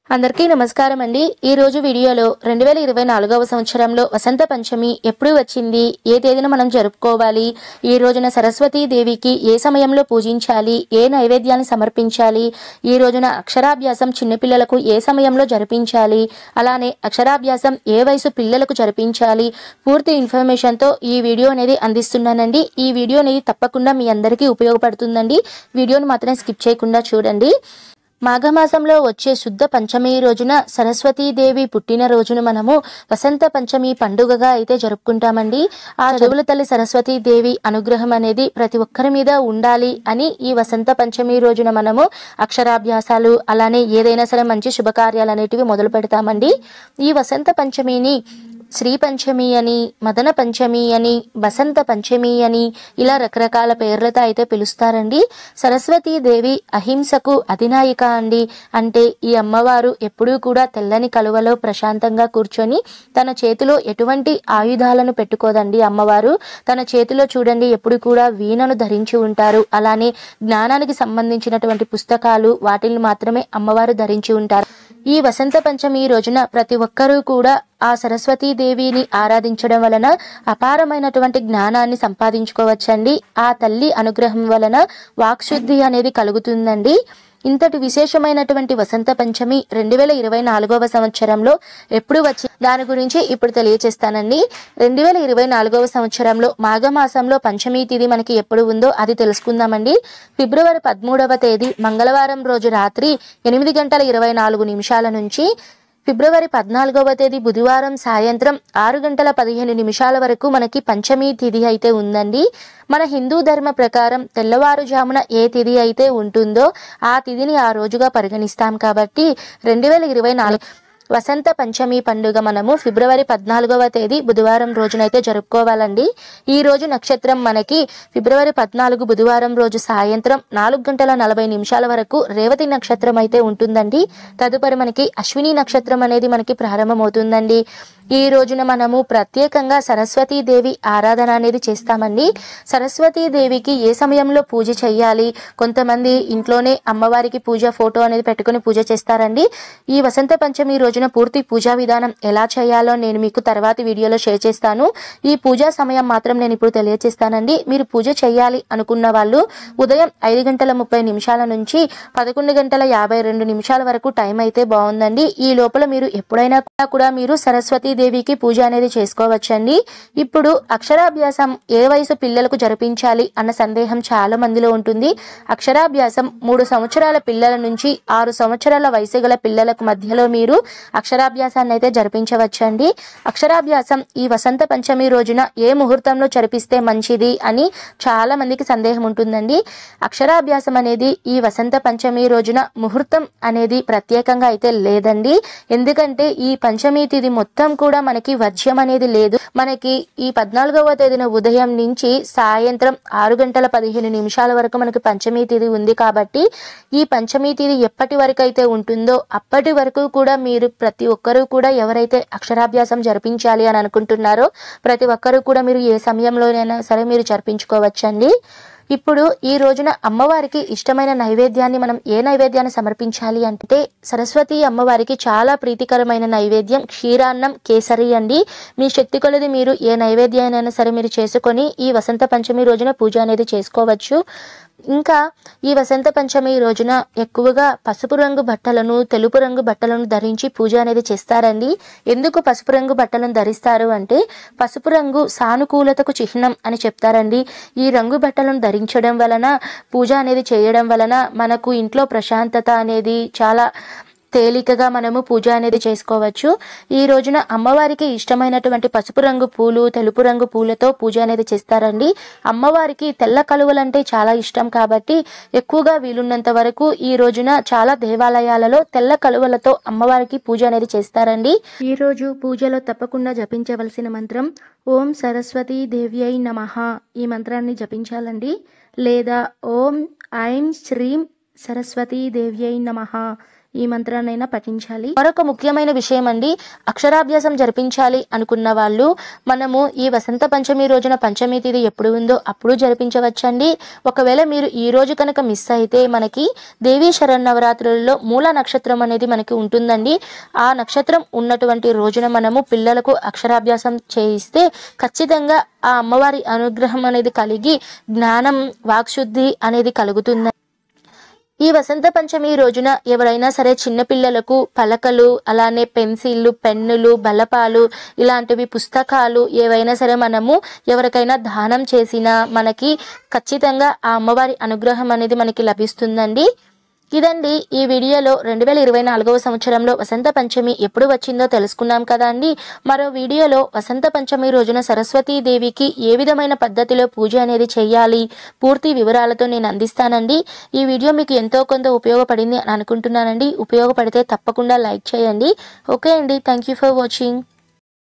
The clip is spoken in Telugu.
అందరికీ నమస్కారం అండి। ఈ రోజు వీడియోలో 2024వ సంవత్సరంలో వసంత పంచమి ఎప్పుడు వచ్చింది, ఏ తేదీన మనం జరుపుకోవాలి, ఈ రోజున సరస్వతీ దేవికి ఏ సమయంలో పూజించాలి, ఏ నైవేద్యాన్ని సమర్పించాలి, ఈ రోజున అక్షరాభ్యాసం చిన్నపిల్లలకు ఏ సమయంలో జరిపించాలి, అలానే అక్షరాభ్యాసం ఏ వయసు పిల్లలకు జరిపించాలి, పూర్తి ఇన్ఫర్మేషన్ తో ఈ వీడియో అనేది అందిస్తున్నానండి। ఈ వీడియో అనేది తప్పకుండా మీ అందరికీ ఉపయోగపడుతుందండి। వీడియోని మాత్రం స్కిప్ చేయకుండా చూడండి। మాఘమాసంలో వచ్చే శుద్ధ పంచమి రోజున సరస్వతీదేవి పుట్టిన రోజును మనము వసంత పంచమి పండుగగా అయితే జరుపుకుంటామండి। ఆ చదువుల తల్లి సరస్వతీదేవి అనుగ్రహం అనేది ప్రతి ఒక్కరి మీద ఉండాలి అని ఈ వసంత పంచమి రోజున మనము అక్షరాభ్యాసాలు అలానే ఏదైనా సరే మంచి శుభకార్యాలు అనేటివి మొదలు పెడతామండి। ఈ వసంత పంచమిని శ్రీ పంచమి అని, మదన పంచమి అని, బసంత పంచమి అని ఇలా రకరకాల పేర్లతో అయితే పిలుస్తారండి। సరస్వతీదేవి అహింసకు అధినాయిక అండి। అంటే ఈ అమ్మవారు ఎప్పుడూ కూడా తెల్లని కలువలో ప్రశాంతంగా కూర్చొని తన చేతిలో ఎటువంటి ఆయుధాలను పెట్టుకోదండి। అమ్మవారు తన చేతిలో చూడండి ఎప్పుడు కూడా వీణను ధరించి ఉంటారు। అలానే జ్ఞానానికి సంబంధించినటువంటి పుస్తకాలు వాటిని మాత్రమే అమ్మవారు ధరించి ఉంటారు। ఈ వసంత పంచమి రోజున ప్రతి ఒక్కరూ కూడా ఆ సరస్వతీ దేవిని ఆరాధించడం వలన అపారమైనటువంటి జ్ఞానాన్ని సంపాదించుకోవచ్చండి। ఆ తల్లి అనుగ్రహం వలన వాక్శుద్ధి అనేది కలుగుతుందండి। ఇంతటి విశేషమైనటువంటి వసంత పంచమి 2024వ సంవత్సరంలో ఎప్పుడు వచ్చి దాని గురించి ఇప్పుడు తెలియజేస్తానండి। 2024వ సంవత్సరంలో మాఘమాసంలో పంచమి తిథి మనకి ఎప్పుడు ఉందో అది తెలుసుకుందామండి। ఫిబ్రవరి 13వ తేదీ మంగళవారం రోజు రాత్రి 8:24 నుంచి ఫిబ్రవరి 14వ తేదీ బుధవారం సాయంత్రం 6:15 వరకు మనకి పంచమి తిథి అయితే ఉందండి। మన హిందూ ధర్మ ప్రకారం తెల్లవారుజామున ఏ తిథి అయితే ఉంటుందో ఆ తిథిని ఆ రోజుగా పరిగణిస్తాం కాబట్టి 2024 వసంత పంచమి పండుగ మనము ఫిబ్రవరి 14వ తేదీ బుధవారం రోజునైతే జరుపుకోవాలండి। ఈ రోజు నక్షత్రం మనకి ఫిబ్రవరి 14 బుధవారం రోజు సాయంత్రం 4:40 వరకు రేవతి నక్షత్రం అయితే ఉంటుందండి। తదుపరి మనకి అశ్విని నక్షత్రం అనేది మనకి ప్రారంభమవుతుందండి। ఈ రోజున మనము ప్రత్యేకంగా సరస్వతీ దేవి ఆరాధన అనేది చేస్తామండి। సరస్వతీ దేవికి ఏ సమయంలో పూజ చేయాలి, కొంతమంది ఇంట్లోనే అమ్మవారికి పూజ ఫోటో అనేది పెట్టుకుని పూజ చేస్తారండి। ఈ వసంత పంచమి రోజున పూర్తి పూజా విధానం ఎలా చేయాలో నేను మీకు తర్వాతి వీడియోలో షేర్ చేస్తాను। ఈ పూజా సమయం మాత్రం నేను ఇప్పుడు తెలియజేస్తానండి। మీరు పూజ చేయాలి అనుకున్న వాళ్ళు ఉదయం 5:30 నుంచి 11:52 వరకు టైం అయితే బాగుందండి। ఈ లోపల మీరు ఎప్పుడైనా కూడా మీరు సరస్వతీ దేవికి పూజ అనేది చేసుకోవచ్చండి। ఇప్పుడు అక్షరాభ్యాసం ఏ వయసు పిల్లలకు జరిపించాలి అన్న సందేహం చాలా మందిలో ఉంటుంది। అక్షరాభ్యాసం 3 సంవత్సరాల పిల్లల నుంచి 6 సంవత్సరాల వయసు గల పిల్లలకు మధ్యలో మీరు అక్షరాభ్యాసాన్ని అయితే జరిపించవచ్చండి। అక్షరాభ్యాసం ఈ వసంత పంచమి రోజున ఏ ముహూర్తంలో జరిపిస్తే మంచిది అని చాలా మందికి సందేహం ఉంటుందండి। అక్షరాభ్యాసం అనేది ఈ వసంత పంచమి రోజున ముహూర్తం అనేది ప్రత్యేకంగా అయితే లేదండి। ఎందుకంటే ఈ పంచమి తిథి మొత్తం కూడా మనకి వర్జ్యం అనేది లేదు। మనకి ఈ 14వ తేదీన ఉదయం నుంచి సాయంత్రం 6:15 వరకు మనకి పంచమి తిథి ఉంది కాబట్టి ఈ పంచమి తిథి ఎప్పటి వరకు అయితే ఉంటుందో అప్పటి వరకు కూడా మీరు ప్రతి ఒక్కరూ కూడా ఎవరైతే అక్షరాభ్యాసం జరిపించాలి అని అనుకుంటున్నారో ప్రతి ఒక్కరూ కూడా మీరు ఏ సమయంలోనైనా సరే మీరు జరిపించుకోవచ్చండి। ఇప్పుడు ఈ రోజున అమ్మవారికి ఇష్టమైన నైవేద్యాన్ని మనం ఏ నైవేద్యాన్ని సమర్పించాలి అంటే సరస్వతి అమ్మవారికి చాలా ప్రీతికరమైన నైవేద్యం క్షీరాన్నం కేసరి అండి। మీ శక్తి కొలది మీరు ఏ నైవేద్యాన్నైనా సరే మీరు చేసుకొని ఈ వసంత పంచమి రోజున పూజ అనేది చేసుకోవచ్చు। ఇంకా ఈ వసంత పంచమి రోజున ఎక్కువగా పసుపు రంగు బట్టలను తెలుపు రంగు బట్టలను ధరించి పూజ అనేది చేస్తారండి। ఎందుకు పసుపు రంగు బట్టలను ధరిస్తారు అంటే పసుపు రంగు సానుకూలతకు చిహ్నం అని చెప్తారండి। ఈ రంగు బట్టలను ధరించడం వలన పూజ అనేది చేయడం వలన మనకు ఇంట్లో ప్రశాంతత అనేది చాలా తేలికగా మనము పూజ అనేది చేసుకోవచ్చు। ఈ రోజున అమ్మవారికి ఇష్టమైనటువంటి పసుపు రంగు పూలు తెలుపు రంగు పూలతో పూజ అనేది చేస్తారండి। అమ్మవారికి తెల్ల కలువలంటే చాలా ఇష్టం కాబట్టి ఎక్కువగా వీలున్నంత వరకు ఈ రోజున చాలా దేవాలయాలలో తెల్ల కలువలతో అమ్మవారికి పూజ అనేది చేస్తారండి। ఈ రోజు పూజలో తప్పకుండా జపించవలసిన మంత్రం ఓం సరస్వతీ దేవ్యై నమః ఈ మంత్రాన్ని జపించాలండి। లేదా ఓం ఐం శ్రీం సరస్వతీ దేవ్యై నమః ఈ మంత్రాన్నైనా పఠించాలి. మరొక ముఖ్యమైన విషయం అండి, అక్షరాభ్యాసం జరిపించాలి అనుకున్న వాళ్ళు మనము ఈ వసంత పంచమి రోజున పంచమి తిథి ఎప్పుడు ఉందో అప్పుడు జరిపించవచ్చండి. ఒకవేళ మీరు ఈ రోజు కనుక మిస్ అయితే మనకి దేవీ శరన్నవరాత్రులలో మూల నక్షత్రం అనేది మనకి ఉంటుందండి. ఆ నక్షత్రం ఉన్నటువంటి రోజున మనము పిల్లలకు అక్షరాభ్యాసం చేయిస్తే ఖచ్చితంగా ఆ అమ్మవారి అనుగ్రహం అనేది కలిగి జ్ఞానం, వాక్శుద్ధి అనేది కలుగుతుంది. ఈ వసంత పంచమి రోజున ఎవరైనా సరే చిన్నపిల్లలకు పలకలు, అలానే పెన్సిళ్ళు, పెన్నులు, బలపాలు ఇలాంటివి పుస్తకాలు ఏవైనా సరే మనము ఎవరికైనా దానం చేసినా మనకి ఖచ్చితంగా ఆ అమ్మవారి అనుగ్రహం అనేది మనకి లభిస్తుందండి. ఇదండి ఈ వీడియోలో 2024వ సంవత్సరంలో వసంత పంచమి ఎప్పుడు వచ్చిందో తెలుసుకున్నాం కదా అండి. మరో వీడియోలో వసంత పంచమి రోజున సరస్వతీ దేవికి ఏ విధమైన పద్ధతిలో పూజ అనేది చేయాలి పూర్తి వివరాలతో నేను అందిస్తానండి. ఈ వీడియో మీకు ఎంతో కొంత ఉపయోగపడింది అని అనుకుంటున్నానండి. ఉపయోగపడితే తప్పకుండా లైక్ చేయండి. ఓకే అండి, థ్యాంక్ యూ ఫర్ వాచింగ్.